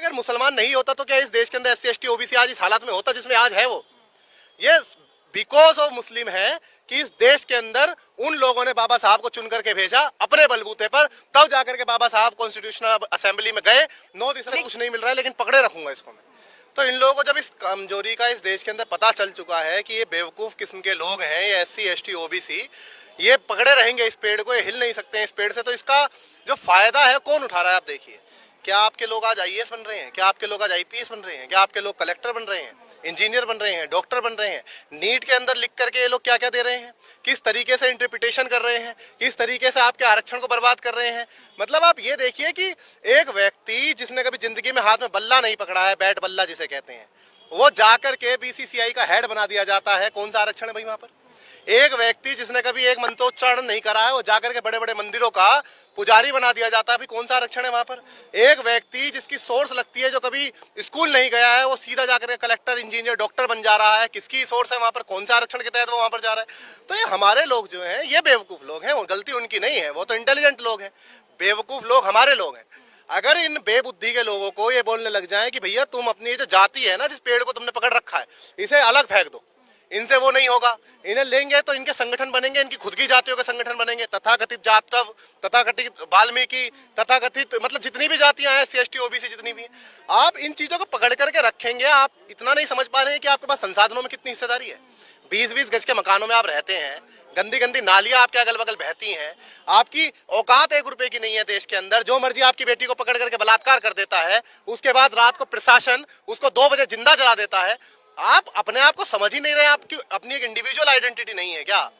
अगर मुसलमान नहीं होता तो क्या इस देश के अंदर एससी एसटी ओबीसी आज इस हालत में होता जिसमें आज है वो? ये बिकॉज ऑफ मुस्लिम है कि इस देश के अंदर उन लोगों ने बाबा साहब को चुन करके भेजा अपने बलबूते पर, तब जाकर के बाबा साहब कॉन्स्टिट्यूशनल असेंबली में गए। 9 दिसंबर कुछ नहीं मिल रहा है लेकिन पकड़े रखूंगा इसको मैं। तो इन लोगों को जब इस कमजोरी का इस देश के अंदर पता चल चुका है कि ये बेवकूफ किस्म के लोग हैं, ये एससी एसटी ओबीसी, ये पकड़े रहेंगे इस पेड़ को, ये हिल नहीं सकते हैं इस पेड़ से, तो इसका जो फायदा है कौन उठा रहा है आप देखिए। क्या आपके लोग आज आईएएस बन रहे हैं? क्या आपके लोग आज आईपीएस बन रहे हैं? क्या आपके लोग कलेक्टर बन रहे हैं, इंजीनियर बन रहे हैं, डॉक्टर बन रहे हैं? नीट के अंदर लिख करके ये लोग क्या क्या दे रहे हैं, किस तरीके से इंटरप्रिटेशन कर रहे हैं, किस तरीके से आपके आरक्षण को बर्बाद कर रहे हैं। मतलब आप ये देखिए कि एक व्यक्ति जिसने कभी जिंदगी में हाथ में बल्ला नहीं पकड़ा है, बैट बल्ला जिसे कहते हैं, वो जाकर के बीसीसीआई का हेड बना दिया जाता है। कौन सा आरक्षण है भाई वहां पर? एक व्यक्ति जिसने कभी एक मंत्रोच्चारण नहीं करा है, वो जाकर के बड़े बड़े मंदिरों का पुजारी बना दिया जाता है। अभी कौन सा आरक्षण है वहां पर? एक व्यक्ति जिसकी सोर्स लगती है, जो कभी स्कूल नहीं गया है, वो सीधा जाकर के कलेक्टर, इंजीनियर, डॉक्टर बन जा रहा है। किसकी सोर्स है वहां पर? कौन सा आरक्षण के तहत वो वहां पर जा रहा है? तो ये हमारे लोग जो हैं ये बेवकूफ लोग हैं, वो गलती उनकी नहीं है, वो तो इंटेलिजेंट लोग हैं। बेवकूफ लोग हमारे लोग हैं। अगर इन बेबुद्धि के लोगों को ये बोलने लग जाए कि भैया तुम अपनी जो जाति है ना, जिस पेड़ को तुमने पकड़ रखा है, इसे अलग फेंक दो, इनसे वो नहीं होगा, इन्हें लेंगे तो इनके संगठन बनेंगे, इनकी खुद की जातियों के संगठन बनेंगे, तथाकथित जाटव, तथाकथित वाल्मीकि, तथाकथित मतलब जितनी भी जातियां हैं, CST OBC जितनी भी हैं, आप इन चीजों को पकड़ करके रखेंगे। आप इतना नहीं समझ पा रहे हैं कि आपके पास संसाधनों में कितनी हिस्सेदारी है। 20-20 गज के मकानों में आप रहते हैं, गंदी गंदी नालियां आपके अगल बगल बहती हैं, आपकी औकात 1 रुपए की नहीं है देश के अंदर। जो मर्जी आपकी बेटी को पकड़ करके बलात्कार कर देता है, उसके बाद रात को प्रशासन उसको 2 बजे जिंदा जला देता है। आप अपने आप को समझ ही नहीं रहे, आपकी अपनी एक इंडिविजुअल आइडेंटिटी नहीं है क्या?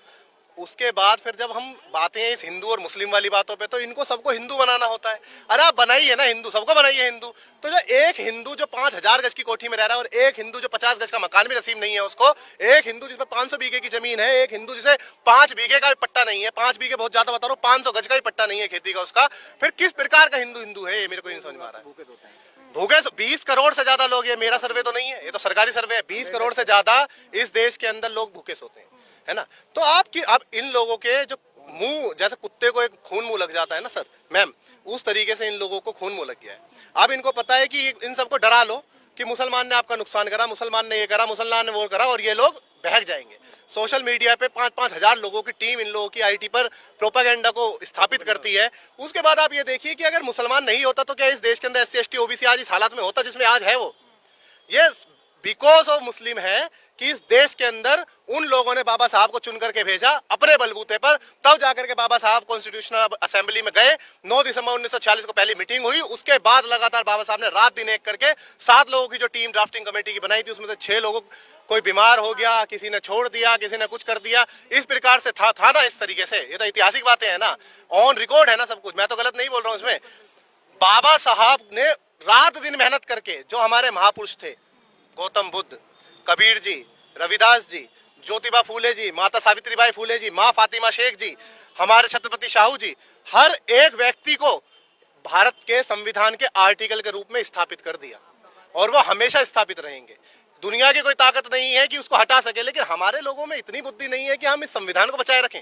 उसके बाद फिर जब हम बातें हैं इस हिंदू और मुस्लिम वाली बातों पे, तो इनको सबको हिंदू बनाना होता है। अरे आप बनाइए ना हिंदू, सबको बनाइए हिंदू। तो जो एक हिंदू जो 5000 गज की कोठी में रह रहा है, और एक हिंदू जो 50 गज का मकान भी नसीब नहीं है उसको, एक हिंदू जिसमें 500 बीघे की जमीन है, एक हिंदू जिसे 5 बीघे का भी पट्टा नहीं है, 5 बीघे बहुत ज्यादा बता रहा हूँ, 500 गज का भी पट्टा नहीं है खेती का उसका, फिर किस प्रकार का हिंदू हिंदू है? ये मेरे को नहीं समझ में आ रहा है। भूखे 20 करोड़ से ज्यादा लोग, ये मेरा सर्वे तो नहीं है, ये तो सरकारी सर्वे है, 20 करोड़ से ज्यादा इस देश के अंदर लोग भूखे सोते हैं, है ना? तो आपकी अब इन लोगों के जो मुंह, जैसे कुत्ते को एक खून मुंह लग जाता है ना सर मैम, उस तरीके से इन लोगों को खून मुंह लग गया है। अब इनको पता है कि इन सबको डरा लो कि मुसलमान ने आपका नुकसान करा, मुसलमान ने ये करा, मुसलमान ने वो करा, और ये लोग बहक जाएंगे। सोशल मीडिया पे 5-5 हजार लोगों की टीम इन लोगों की आईटी पर प्रोपागेंडा को स्थापित करती है। उसके बाद आप ये देखिए कि अगर मुसलमान नहीं होता तो क्या इस देश के अंदर SC ST OBC आज इस हालत में होता जिसमें आज है वो? ये बिकॉज ऑफ मुस्लिम है कि इस देश के अंदर उन लोगों ने बाबा साहब को चुन करके भेजा अपने बलबूते पर, तब जाकर के बाबा साहब कॉन्स्टिट्यूशनल असेंबली में गए। 9 दिसंबर 1946 को पहली मीटिंग हुई। उसके बाद लगातार बाबा साहब ने रात दिन एक करके 7 लोगों की जो टीम ड्राफ्टिंग कमेटी की बनाई थी, उसमें से 6 लोगों, कोई बीमार हो गया, किसी ने छोड़ दिया, किसी ने कुछ कर दिया, इस प्रकार से था ना, इस तरीके से। ये तो ऐतिहासिक बातें हैं ना, ऑन रिकॉर्ड है ना सब कुछ, मैं तो गलत नहीं बोल रहा हूँ इसमें। बाबा साहब ने रात दिन मेहनत करके, जो हमारे महापुरुष थे, गौतम बुद्ध, कबीर जी, रविदास जी, ज्योतिबा फूले जी, माता सावित्रीबाई फूले जी, माँ फातिमा शेख जी, हमारे छत्रपति शाहू जी, हर एक व्यक्ति को भारत के संविधान के आर्टिकल के रूप में स्थापित कर दिया, और वो हमेशा स्थापित रहेंगे। दुनिया की कोई ताकत नहीं है कि उसको हटा सके, लेकिन हमारे लोगों में इतनी बुद्धि नहीं है कि हम इस संविधान को बचाए रखें।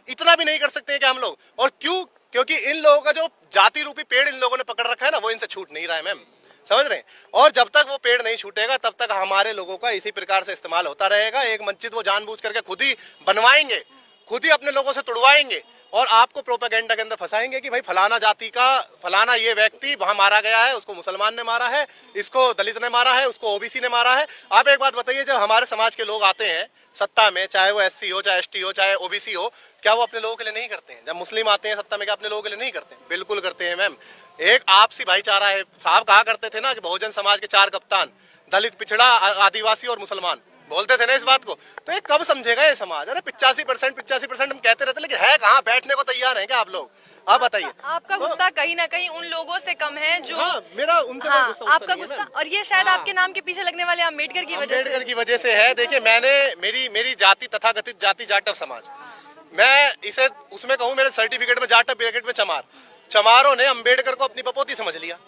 इतना भी नहीं कर सकते हैं कि हम लोग, और क्यों? क्योंकि इन लोगों का जो जाति रूपी पेड़ इन लोगों ने पकड़ रखा है ना, वो इनसे छूट नहीं रहा है मैम, समझ रहे हैं? और जब तक वो पेड़ नहीं छूटेगा तब तक हमारे लोगों का इसी प्रकार से इस्तेमाल होता रहेगा। एक मस्जिद वो जानबूझ करके खुद ही बनवाएंगे, खुद ही अपने लोगों से तुड़वाएंगे, और आपको प्रोपेगेंडा के अंदर फंसाएंगे कि भाई फलाना जाति का फलाना ये व्यक्ति वहां मारा गया है, उसको मुसलमान ने मारा है, इसको दलित ने मारा है, उसको OBC ने मारा है। आप एक बात बताइए, जब हमारे समाज के लोग आते हैं सत्ता में, चाहे वो SC हो, चाहे ST हो, चाहे OBC हो, क्या वो अपने लोगों के लिए नहीं करते हैं? जब मुस्लिम आते हैं सत्ता में, क्या अपने लोगों के लिए नहीं करते हैं? बिल्कुल करते हैं मैम। एक आपसी भाईचारा है। साहब कहा करते थे ना कि बहुजन समाज के 4 कप्तान, दलित, पिछड़ा, आदिवासी और मुसलमान, बोलते थे ना इस बात को। तो ये कब समझेगा ये समाज? अरे 85% हम कहते रहते, लेकिन है कहाँ? बैठने को तैयार हैं क्या आप लोग? आप बताइए। आपका गुस्सा कहीं ना कहीं उन लोगों से कम है जो मेरा उनसे गुस्सा आपका गुस्सा, और ये शायद आपके नाम के पीछे लगने वाले अम्बेडकर की वजह से है। देखिए, मैंने मेरी जाति तथाकथित जाति जाटव समाज, मैं इसे उसमें कहूँ, मेरे सर्टिफिकेट में जाटव, ब्रैकेट में चमार, चमारों ने अम्बेडकर को अपनी पपोती समझ लिया।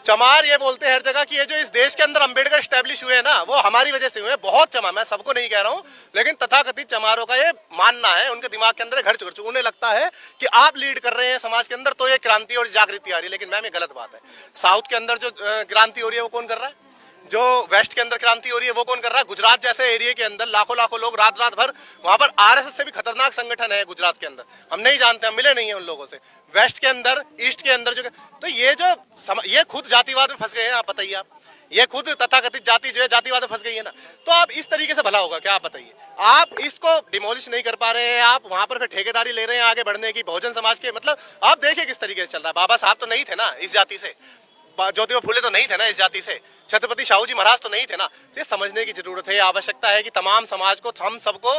चमार ये बोलते हैं हर जगह कि ये जो इस देश के अंदर अंबेडकर स्टैब्लिश हुए हैं ना, वो हमारी वजह से हुए हैं। बहुत चमा, मैं सबको नहीं कह रहा हूँ, लेकिन तथाकथित चमारों का ये मानना है, उनके दिमाग के अंदर घर चुका, उन्हें लगता है कि आप लीड कर रहे हैं समाज के अंदर तो ये क्रांति और जागृति आ रही है। लेकिन मैम ये गलत बात है। साउथ के अंदर जो क्रांति हो रही है वो कौन कर रहा है? जो वेस्ट के अंदर क्रांति हो रही है वो कौन कर रहा है? गुजरात जैसे एरिया के अंदर लाखों लाखों लोग रात रात भर, वहां पर आरएसएस से भी खतरनाक संगठन है गुजरात के अंदर, हम नहीं जानते, हम मिले नहीं है उन लोगों से। वेस्ट के अंदर, ईस्ट के अंदर जो, तो ये खुद जातिवाद में फंस गए हैं। आप बताइए, आप ये खुद तथाकथित जाति जो है जातिवाद में फंस गई है ना। तो आप इस तरीके से भला होगा क्या? आप बताइए। आप इसको डिमोलिश नहीं कर पा रहे हैं, आप वहां पर फिर ठेकेदारी ले रहे हैं आगे बढ़ने की बहुजन समाज के, मतलब आप देखिए किस तरीके से चल रहा है। बाबा साहब तो नहीं थे ना इस जाति से, ज्योतिबा फुले तो नहीं थे ना इस जाति से, छत्रपति शाहू जी महाराज तो नहीं थे ना। तो ये समझने की जरूरत है, आवश्यकता है कि तमाम समाज को, हम सबको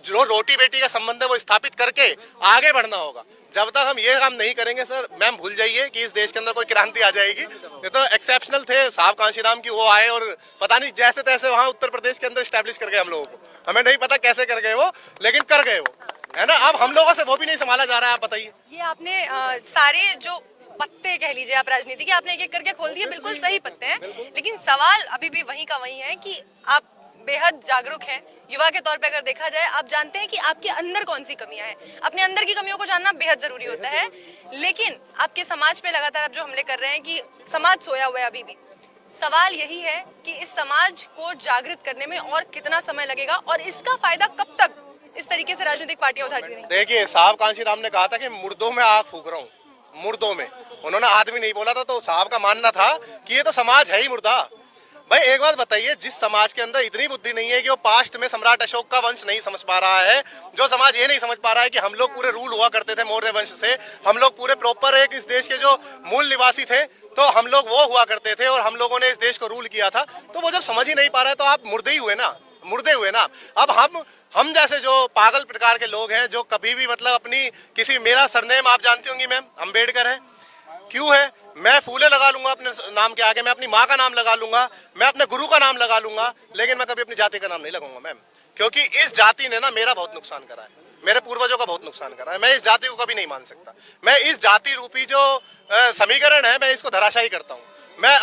जो रोटी बेटी का संबंध है वो स्थापित करके आगे बढ़ना होगा। जब तक हम ये काम नहीं करेंगे सर, मैम भूल जाइए कि इस देश के अंदर कोई क्रांति आ जाएगी। ये तो एक्सेप्शनल थे साहब कांशीराम की, वो आए और पता नहीं जैसे तैसे वहाँ उत्तर प्रदेश के अंदर स्टैब्लिश कर गए हम लोगों को। हमें नहीं पता कैसे कर गए वो, लेकिन कर गए वो, है ना। अब हम लोगों से वो भी नहीं संभाला जा रहा है। आप बताइए। ये आपने सारे जो पत्ते कह लीजिए आप राजनीति के, आपने एक एक करके खोल दिए, बिल्कुल सही पत्ते हैं, लेकिन सवाल अभी भी वहीं का वहीं है कि आप बेहद जागरूक हैं युवा के तौर पे। अगर देखा जाए, आप जानते हैं कि आपके अंदर कौन सी कमियां हैं। अपने अंदर की कमियों को जानना बेहद जरूरी होता है, लेकिन आपके समाज पे लगातार आप जो हमले कर रहे हैं कि समाज सोया हुआ है अभी भी। सवाल यही है कि इस समाज को जागृत करने में और कितना समय लगेगा और इसका फायदा कब तक इस तरीके से राजनीतिक पार्टियां उठाती रहेंगी। देखिए, साहब कांशीराम ने कहा था कि मुर्दों में आग फूक रहा हूँ, मुर्दों में, उन्होंने आदमी नहीं बोला था। तो साहब का मानना था कि ये तो समाज है ही मुर्दा। भाई एक बात बताइए, जिस समाज के अंदर इतनी बुद्धि नहीं है कि वो पास्ट में सम्राट अशोक का वंश नहीं समझ पा रहा है, जो समाज ये नहीं समझ पा रहा है कि हम लोग पूरे रूल हुआ करते थे मौर्य वंश से, हम लोग पूरे प्रॉपर एक इस देश के जो मूल निवासी थे, तो हम लोग वो हुआ करते थे और हम लोगों ने इस देश को रूल किया था, तो वो जब समझ ही नहीं पा रहा है तो आप मुर्दे ही हुए ना, मुर्दे हुए ना। अब हम जैसे जो पागल प्रकार के लोग हैं, जो कभी भी मतलब अपनी किसी, मेरा सरनेम आप जानती होंगी मैम, अंबेडकर है। क्यों है? मैं फूले लगा लूंगा अपने नाम के आगे, मैं अपनी माँ का नाम लगा लूंगा, मैं अपने गुरु का नाम लगा लूंगा, लेकिन मैं कभी अपनी जाति का नाम नहीं लगाऊंगा मैम, क्योंकि इस जाति ने ना मेरा बहुत नुकसान करा है, मेरे पूर्वजों का बहुत नुकसान करा है। मैं इस जाति को कभी नहीं मान सकता। मैं इस जाति रूपी जो समीकरण है, मैं इसको धराशायी करता हूँ। मैं